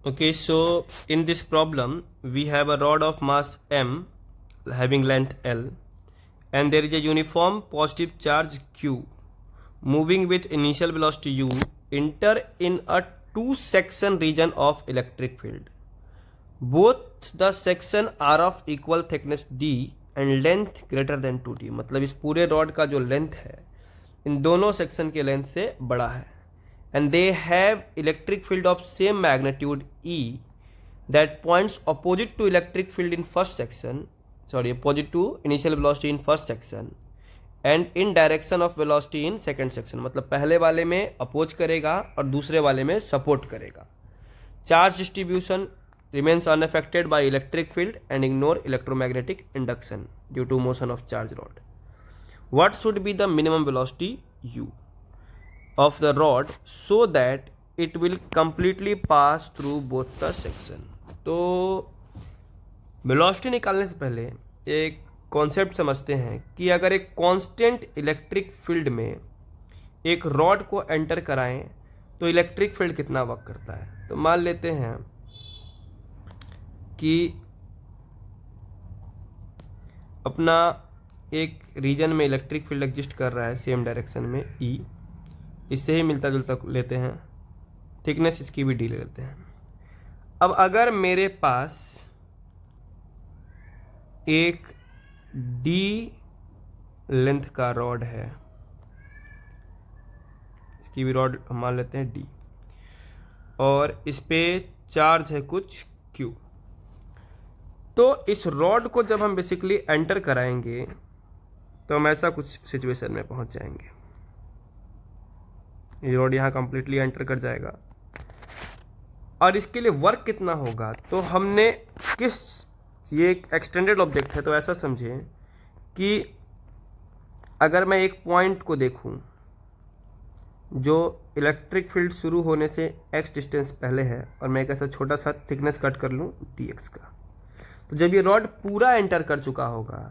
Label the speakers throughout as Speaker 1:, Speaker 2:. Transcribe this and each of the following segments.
Speaker 1: Okay, so in this problem, we have a rod of mass m having length L, and there is a uniform positive charge Q moving with initial velocity U enter in a two section region of electric field. Both the section are of equal thickness D and length greater than 2D. मतलब इस पूरे rod का जो length है इन दोनों section के length से बड़ा है. And they have electric field of same magnitude E that points opposite to electric field in first section, opposite to initial velocity in first section and in direction of velocity in second section. मतलब पहले वाले में oppose करेगा और दूसरे वाले में support करेगा. Charge distribution remains unaffected by electric field and ignore electromagnetic induction due to motion of charge rod. What should be the minimum velocity U of the rod so that it will completely pass through both the section? तो velocity निकालने से पहले एक concept समझते हैं कि अगर एक कांस्टेंट इलेक्ट्रिक फील्ड में एक रॉड को एंटर कराएं तो इलेक्ट्रिक फील्ड कितना वर्क करता है. तो मान लेते हैं कि अपना एक रीजन में इलेक्ट्रिक फील्ड एग्जिस्ट कर रहा है सेम डायरेक्शन में ई, इससे ही मिलता जुलता लेते हैं, थिकनेस इसकी भी डी ले लेते हैं. अब अगर मेरे पास एक डी लेंथ का रॉड है, इसकी भी रॉड हम मान लेते हैं डी, और इस पे चार्ज है कुछ क्यू, तो इस रॉड को जब हम बेसिकली एंटर कराएंगे तो हम ऐसा कुछ सिचुएशन में पहुंच जाएंगे. ये रॉड यहाँ कंप्लीटली एंटर कर जाएगा और इसके लिए वर्क कितना होगा. तो हमने ये एक एक्सटेंडेड ऑब्जेक्ट है तो ऐसा समझें कि अगर मैं एक पॉइंट को देखूं जो इलेक्ट्रिक फील्ड शुरू होने से x डिस्टेंस पहले है और मैं एक ऐसा छोटा सा थिकनेस कट कर लूं dx का, तो जब ये रॉड पूरा एंटर कर चुका होगा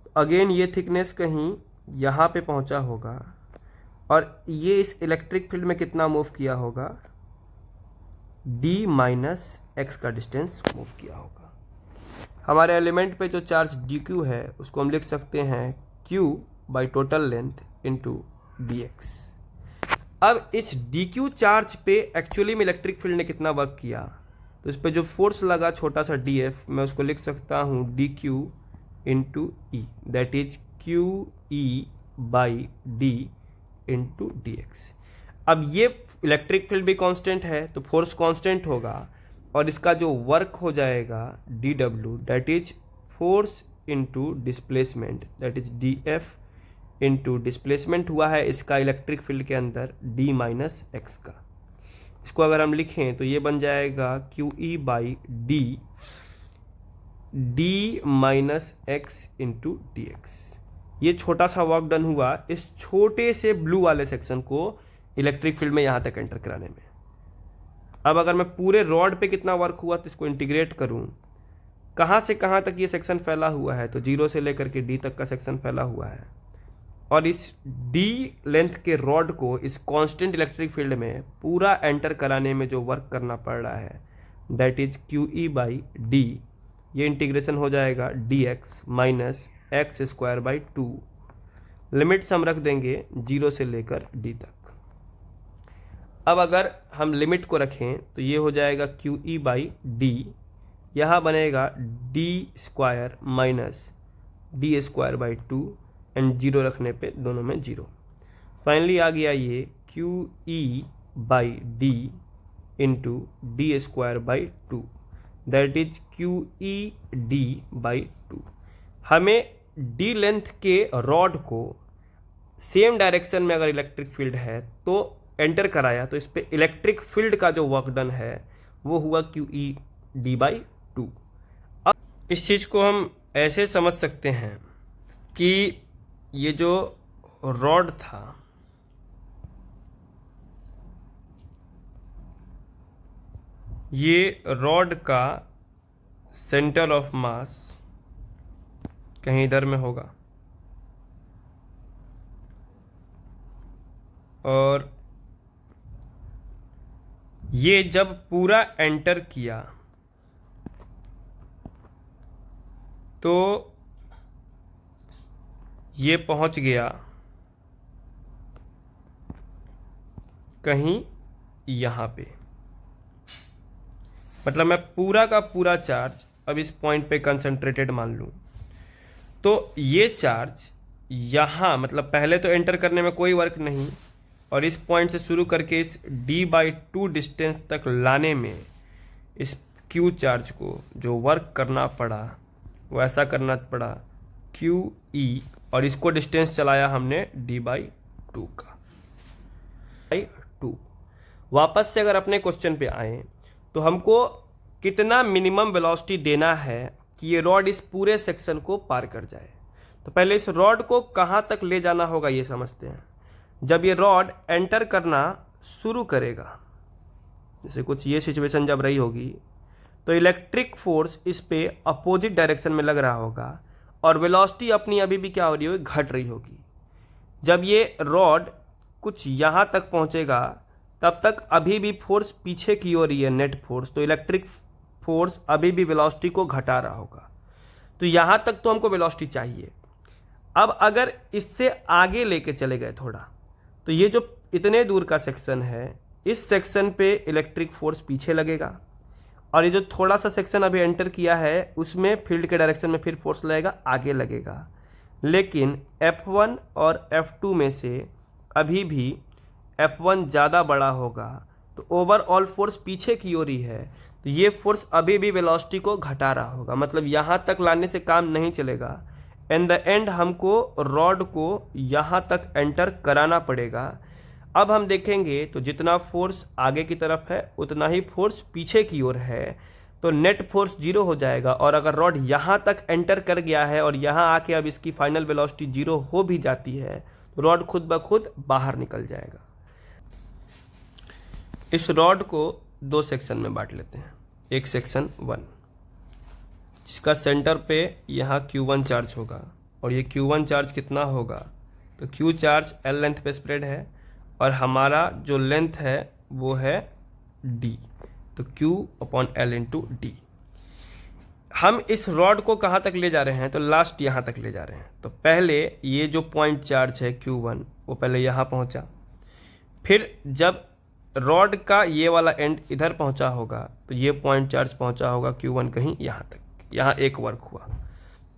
Speaker 1: तो अगेन ये थिकनेस कहीं यहाँ पे पहुँचा होगा और ये इस इलेक्ट्रिक फील्ड में कितना मूव किया होगा, d माइनस एक्स का डिस्टेंस मूव किया होगा. हमारे एलिमेंट पे जो चार्ज dq है उसको हम लिख सकते हैं q by total length into dx. अब इस dq चार्ज पे एक्चुअली में इलेक्ट्रिक फील्ड ने कितना वर्क किया, तो इस पे जो फोर्स लगा छोटा सा df, मैं उसको लिख सकता हूँ dq into E, that is Q E by D into D x. अब ये इलेक्ट्रिक फील्ड भी कांस्टेंट है तो फोर्स कांस्टेंट होगा और इसका जो वर्क हो जाएगा D W, that is force into displacement, that is D F into displacement हुआ है इसका इलेक्ट्रिक फील्ड के अंदर डी माइनस एक्स का. इसको अगर हम लिखें तो ये बन जाएगा Q E by D D minus x into D x. ये छोटा सा वर्क डन हुआ इस छोटे से ब्लू वाले सेक्शन को इलेक्ट्रिक फील्ड में यहाँ तक एंटर कराने में. अब अगर मैं पूरे रॉड पे कितना वर्क हुआ तो इसको इंटीग्रेट करूँ, कहाँ से कहाँ तक ये सेक्शन फैला हुआ है, तो जीरो से लेकर के डी तक का सेक्शन फैला हुआ है और इस डी लेंथ के रॉड को इस कांस्टेंट इलेक्ट्रिक फील्ड में पूरा एंटर कराने में जो वर्क करना पड़ रहा है that is Q E by D. ये इंटीग्रेशन हो जाएगा D x minus x square by two. Limits हम रख देंगे जीरो से लेकर डी तक. अब अगर हम लिमिट को रखें तो ये हो जाएगा क्यू ई बाई डी, यहाँ बनेगा D square minus D square by two and zero रखने पे दोनों में जीरो. फाइनली आ गया ये Q E by D into D square by two, that is Q E D by two. हमें D length के रॉड को सेम डायरेक्शन में अगर इलेक्ट्रिक फील्ड है तो एंटर कराया तो इस पे इलेक्ट्रिक फील्ड का जो वर्क डन है वो हुआ Q E D by two. अब इस चीज़ को हम ऐसे समझ सकते हैं कि ये जो रॉड था ये रॉड का सेंटर ऑफ मास कहीं इधर में होगा और ये जब पूरा एंटर किया तो ये पहुंच गया कहीं यहाँ पे, मतलब मैं पूरा का पूरा चार्ज अब इस पॉइंट पे कंसंट्रेटेड मान लूँ, तो ये चार्ज यहाँ, मतलब पहले तो एंटर करने में कोई वर्क नहीं, और इस पॉइंट से शुरू करके इस d/2 डिस्टेंस तक लाने में इस q चार्ज को जो वर्क करना पड़ा वो ऐसा करना पड़ा QE, और इसको डिस्टेंस चलाया हमने d/2 का 2। वापस से अगर अपने क्वेश्चन पे आए तो हमको कितना मिनिमम वेलोसिटी देना है कि ये रॉड इस पूरे सेक्शन को पार कर जाए। तो पहले इस रॉड को कहाँ तक ले जाना होगा ये समझते हैं। जब ये रॉड एंटर करना शुरू करेगा, जैसे कुछ ये सिचुएशन जब रही होगी, तो इलेक्ट्रिक फोर्स इस पे अपोजिट डायरेक्शन में लग रहा होगा और वेलोसिटी अपनी अभी भी क्या हो रही होगी, घट रही होगी। जब ये रॉड कुछ यहाँ तक पहुँचेगा तब तक अभी भी फोर्स पीछे की ओर ही है, नेट फोर्स, तो इलेक्ट्रिक फोर्स अभी भी वेलोसिटी को घटा रहा होगा। तो यहाँ तक तो हमको वेलोसिटी चाहिए। अब अगर इससे आगे लेके चले गए थोड़ा, तो ये जो इतने दूर का सेक्शन है, इस सेक्शन पे इलेक्ट्रिक फोर्स पीछे लगेगा, और ये जो थोड़ा सा सेक्शन अभी एंटर किया है उसमें फील्ड के डायरेक्शन में फिर फोर्स लगेगा, आगे लगेगा। लेकिन F1 और F2 में से अभी भी F1 ज़्यादा बड़ा होगा, तो ओवरऑल फोर्स पीछे की ओर ही है, तो ये फोर्स अभी भी वेलोसिटी को घटा रहा होगा, मतलब यहाँ तक लाने से काम नहीं चलेगा। इन द एंड हमको रॉड को यहाँ तक एंटर कराना पड़ेगा। अब हम देखेंगे तो जितना फोर्स आगे की तरफ है उतना ही फोर्स पीछे की ओर है, तो नेट फोर्स 0 हो जाएगा। और अगर रॉड यहाँ तक एंटर कर गया है और यहाँ आके अब इसकी फाइनल वेलोसिटी 0 हो भी जाती है, तो रॉड खुद ब खुद बाहर निकल जाएगा। इस रॉड को दो सेक्शन में बांट लेते हैं। एक सेक्शन 1 जिसका सेंटर पे यहाँ Q1 चार्ज होगा, और ये Q1 चार्ज कितना होगा, तो Q चार्ज L लेंथ पे स्प्रेड है और हमारा जो लेंथ है वो है D, तो Q/L × D। हम इस रॉड को कहाँ तक ले जा रहे हैं, तो लास्ट यहाँ तक ले जा रहे हैं। तो पहले ये जो पॉइंट चार्ज है Q1 वो पहले यहाँ पहुँचा, फिर जब रॉड का ये वाला एंड इधर पहुंचा होगा तो ये पॉइंट चार्ज पहुंचा होगा Q1 कहीं यहाँ तक, यहाँ एक वर्क हुआ,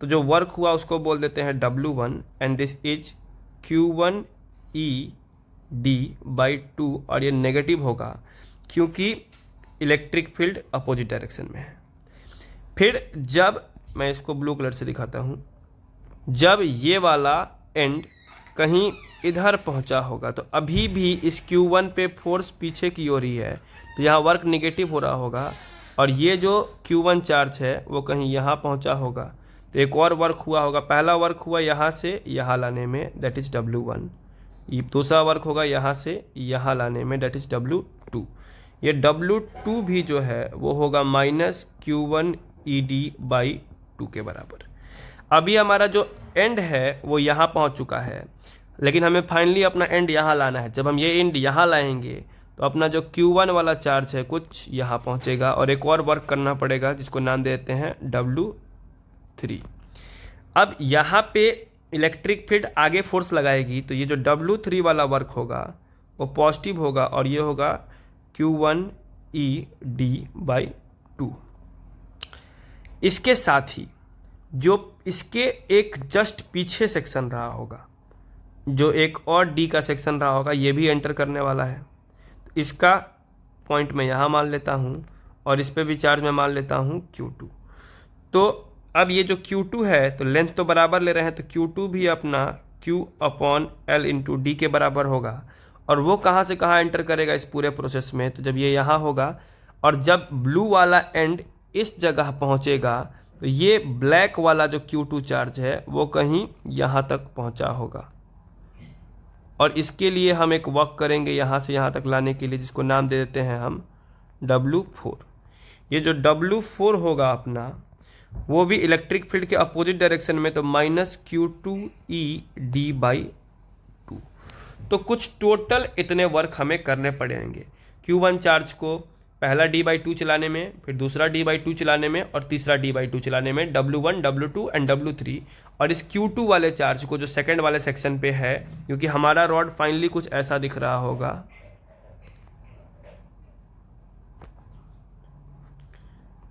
Speaker 1: तो जो वर्क हुआ उसको बोल देते हैं W1, and this is Q1ED/2, और ये नेगेटिव होगा क्योंकि इलेक्ट्रिक फील्ड अपोजिट डायरेक्शन में है। फिर जब मैं इसको ब्लू कलर से दिखाता हूँ, जब ये वाला एंड कहीं इधर पहुंचा होगा तो अभी भी इस Q1 पे फोर्स पीछे की ओर ही है, तो यहाँ वर्क निगेटिव हो रहा होगा, और ये जो Q1 चार्ज है वो कहीं यहाँ पहुंचा होगा, तो एक और वर्क हुआ होगा। पहला वर्क हुआ यहाँ से यहाँ लाने में, दैट इज W1। ये दूसरा वर्क होगा यहाँ से यहाँ लाने में, दैट इज W2। ये W2 भी जो है वो होगा -Q1ED/2 के बराबर। अभी हमारा जो एंड है वो यहाँ पहुँच चुका है, लेकिन हमें फाइनली अपना एंड यहाँ लाना है। जब हम ये एंड यहाँ लाएंगे तो अपना जो Q1 वाला चार्ज है कुछ यहाँ पहुँचेगा, और एक और वर्क करना पड़ेगा जिसको नाम दे देते हैं W3। अब यहाँ पे इलेक्ट्रिक फील्ड आगे फोर्स लगाएगी, तो ये जो W3 वाला वर्क होगा वो पॉजिटिव होगा, और ये होगा Q1ED/2। इसके साथ ही जो इसके एक जस्ट पीछे सेक्शन रहा होगा, जो एक और D का सेक्शन रहा होगा, ये भी एंटर करने वाला है। तो इसका पॉइंट मैं यहाँ मान लेता हूँ, और इस पे भी चार्ज मैं मान लेता हूँ Q2। तो अब ये जो Q2 है, तो लेंथ तो बराबर ले रहे हैं, तो Q2 भी अपना Q/L × D के बराबर होगा। और वो कहाँ से कहाँ एंटर करेगा इस पूरे प्रोसेस में, तो जब ये यहाँ होगा और जब ब्लू वाला एंड इस जगह पहुँचेगा, तो ये ब्लैक वाला जो Q2 चार्ज है वो कहीं यहाँ तक पहुँचा होगा। और इसके लिए हम एक वर्क करेंगे यहाँ से यहाँ तक लाने के लिए, जिसको नाम दे देते हैं हम W4। ये जो W4 होगा अपना, वो भी इलेक्ट्रिक फील्ड के अपोजिट डायरेक्शन में, तो -Q2ED/2। तो कुछ टोटल इतने वर्क हमें करने पड़ेंगे। Q1 चार्ज को पहला D/2 चलाने में, फिर दूसरा D/2 चलाने में और तीसरा D/2 चलाने में, W1, W2 एंड W3। और इस Q2 वाले चार्ज को जो सेकंड वाले सेक्शन पे है, क्योंकि हमारा रॉड फाइनली कुछ ऐसा दिख रहा होगा,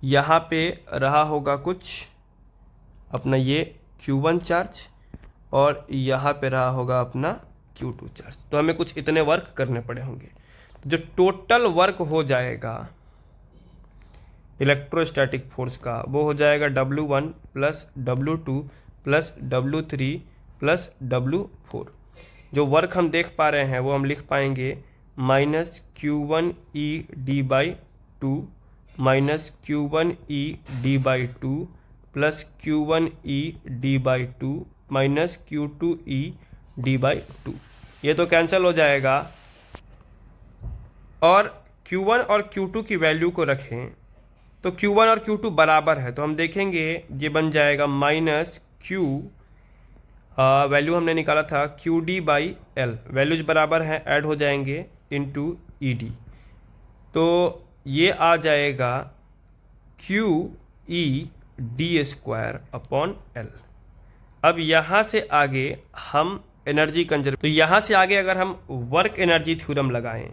Speaker 1: यहाँ पे रहा होगा कुछ अपना ये Q1 चार्ज और यहाँ पे रहा होगा अपना Q2 चार्ज। तो हमें कुछ इतने वर्क करने पड़े होंगे। तो जो टोटल वर्क हो जाएगा इलेक्ट्रोस्टैटिक फोर्स का, वो हो जाएगा W1 plus W2 plus W3 plus W4। जो वर्क हम देख पा रहे हैं वो हम लिख पाएंगे minus Q1E/D/2 minus Q1E/D/2 plus Q1E/D/2 minus Q2E/D/2। ये तो कैंसिल हो जाएगा। और Q1 और Q2 की वैल्यू को रखें तो Q1 और Q2 बराबर है, तो हम देखेंगे ये बन जाएगा माइनस Q, वैल्यू हमने निकाला था QD/L, वैल्यूज बराबर हैं, ऐड हो जाएंगे इनटू ED। तो ये आ जाएगा QE/D²/L। अब यहाँ से आगे हम एनर्जी कंजर्व, तो यहाँ से आगे अगर हम वर्क एनर्जी थ्योरम लगाएं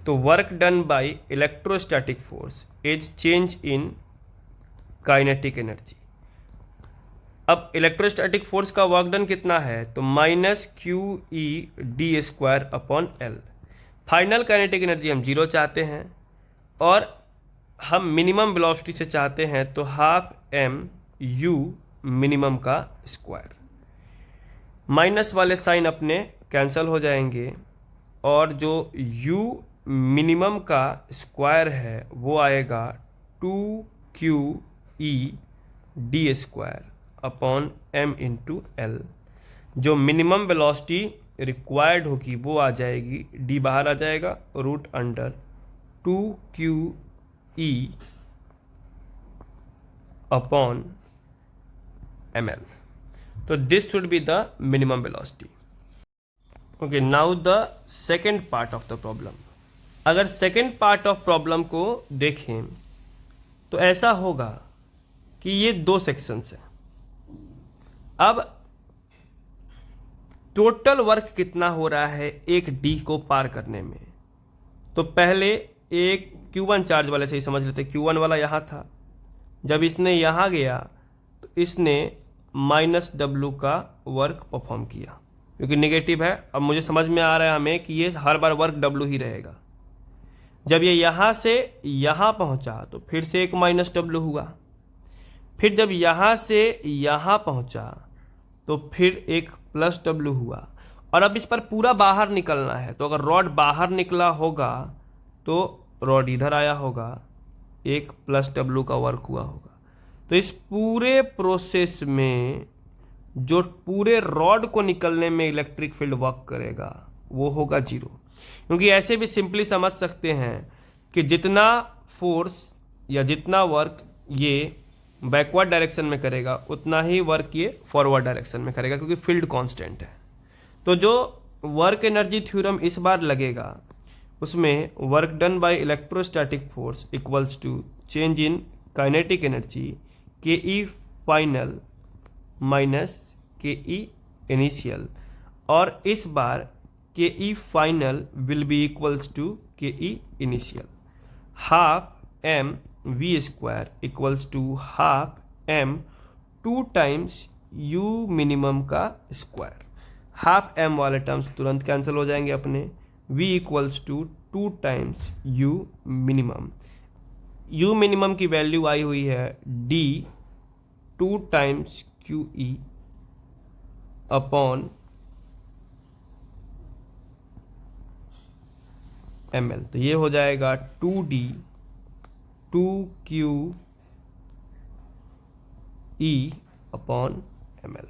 Speaker 1: तो work done by electrostatic force is change in kinetic energy. अब इलेक्ट्रोस्टैटिक फोर्स का वर्क डन कितना है, तो minus QE/D²/L। Final kinetic energy हम 0 चाहते हैं और हम मिनिमम वेलोसिटी से चाहते हैं, तो हाफ mu मिनिमम का स्क्वायर। माइनस वाले साइन अपने कैंसिल हो जाएंगे और जो u मिनिमम का स्क्वायर है वो आएगा 2QED²/M/L। जो मिनिमम वेलोसिटी रिक्वायर्ड होगी वो आ जाएगी, d बाहर आ जाएगा, रूट अंडर 2QE/ml। तो this should be the minimum velocity. Okay, now the second part of the problem. अगर सेकेंड पार्ट ऑफ प्रॉब्लम को देखें तो ऐसा होगा कि ये दो सेक्शंस हैं। अब टोटल वर्क कितना हो रहा है एक D को पार करने में, तो पहले एक Q1 चार्ज वाले से ही समझ लेते। Q1 वाला यहाँ था, जब इसने यहाँ गया तो इसने माइनस W का वर्क परफॉर्म किया, क्योंकि नेगेटिव है। अब मुझे समझ में आ रहा है हमें कि ये हर बार वर्क W ही रहेगा। जब ये यहाँ से यहाँ पहुँचा तो फिर से एक माइनस W हुआ, फिर जब यहाँ से यहाँ पहुँचा तो फिर एक प्लस W हुआ। और अब इस पर पूरा बाहर निकलना है, तो अगर रॉड बाहर निकला होगा तो रॉड इधर आया होगा, एक प्लस W का वर्क हुआ होगा। तो इस पूरे प्रोसेस में जो पूरे रॉड को निकलने में इलेक्ट्रिक फील्ड वर्क करेगा वो होगा 0। क्योंकि ऐसे भी सिंपली समझ सकते हैं कि जितना फोर्स या जितना वर्क ये बैकवर्ड डायरेक्शन में करेगा उतना ही वर्क ये फॉरवर्ड डायरेक्शन में करेगा, क्योंकि फील्ड कांस्टेंट है। तो जो वर्क एनर्जी थ्योरम इस बार लगेगा उसमें work done by electrostatic force equals to change in kinetic energy KE final minus KE initial. और इस बार KE final will be equals to KE initial. Half mv² equals to half m 2 times u minimum का square. Half m वाले terms तुरंत cancel हो जाएंगे अपने, v equals to 2 times u minimum. u minimum की वैल्यू आई हुई है d 2 times QE upon ml। तो ये हो जाएगा 2D 2QE अपॉन ml।